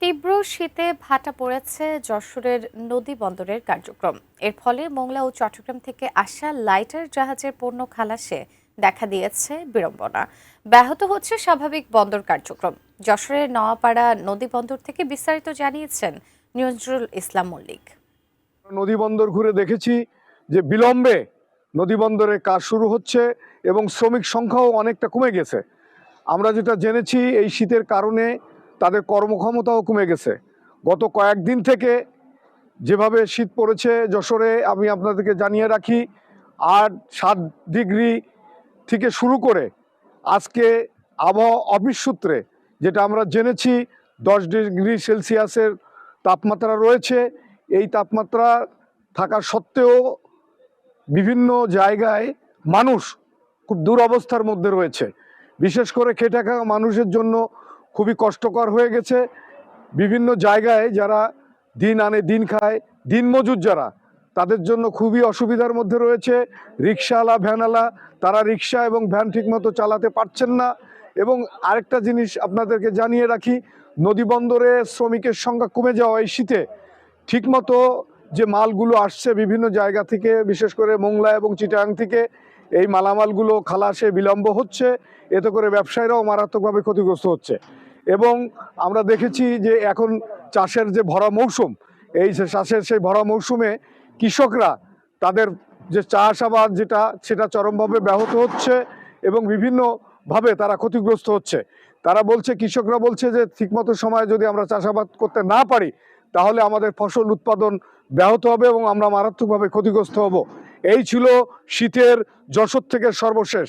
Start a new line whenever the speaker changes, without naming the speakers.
তীব্র শীতে ভাটা পড়েছে যশোরের নদী বন্দরের কার্যক্রম। এর ফলে মোংলা ও চট্টগ্রাম থেকে আসা লাইটার জাহাজের পণ্য খালাসে দেখা দিয়েছে বিড়ম্বনা। ব্যাহত হচ্ছে স্বাভাবিক বন্দর কার্যক্রম। যশোরের নওয়াপাড়া নদী বন্দর থেকে বিস্তারিত জানিয়েছেন নজরুল ইসলাম মল্লিক।
নদী বন্দর ঘুরে দেখেছি যে বিলম্বে নদী বন্দরে কাজ শুরু হচ্ছে এবং শ্রমিক সংখ্যাও অনেকটা কমে গেছে। আমরা যেটা জেনেছি এই শীতের কারণে তাদের কর্মক্ষমতাও কমে গেছে। গত কয়েকদিন থেকে যেভাবে শীত পড়েছে যশোরে, আমি আপনাদেরকে জানিয়ে রাখি 8-7 ডিগ্রি থেকে শুরু করে আজকে আবহাওয়া অফিস সূত্রে যেটা আমরা জেনেছি 10 ডিগ্রি সেলসিয়াসের তাপমাত্রা রয়েছে। এই তাপমাত্রা থাকা সত্ত্বেও বিভিন্ন জায়গায় মানুষ খুব দুরবস্থার মধ্যে রয়েছে। বিশেষ করে খেটে খাওয়া মানুষের জন্য খুবই কষ্টকর হয়ে গেছে। বিভিন্ন জায়গায় যারা দিন আনে দিন খায়, দিনমজুর যারা, তাদের জন্য খুবই অসুবিধার মধ্যে রয়েছে। রিক্সাওয়ালা, ভ্যানওয়ালা, তারা রিক্সা এবং ভ্যান ঠিকমতো চালাতে পারছেন না। এবং আরেকটা জিনিস আপনাদেরকে জানিয়ে রাখি, নদী বন্দরে শ্রমিকের সংখ্যা কমে যাওয়া এই শীতে ঠিকমতো যে মালগুলো আসছে বিভিন্ন জায়গা থেকে, বিশেষ করে মোংলা এবং চিটাগাং থেকে, এই মালামালগুলো খালাসে বিলম্ব হচ্ছে। এতে করে ব্যবসায়ীরাও মারাত্মকভাবে ক্ষতিগ্রস্ত হচ্ছে। এবং আমরা দেখেছি যে এখন চাষের যে ভরা মৌসুম, এই যে চাষের সেই ভরা মৌসুমে কৃষকরা তাদের যে চাষাবাদ সেটা চরমভাবে ব্যাহত হচ্ছে এবং বিভিন্নভাবে তারা ক্ষতিগ্রস্ত হচ্ছে। তারা বলছে, কৃষকরা বলছে যে ঠিকমতো সময়ে যদি আমরা চাষাবাদ করতে না পারি তাহলে আমাদের ফসল উৎপাদন ব্যাহত হবে এবং আমরা মারাত্মকভাবে ক্ষতিগ্রস্ত হব। এই ছিল শীতের যশোর থেকে সর্বশেষ।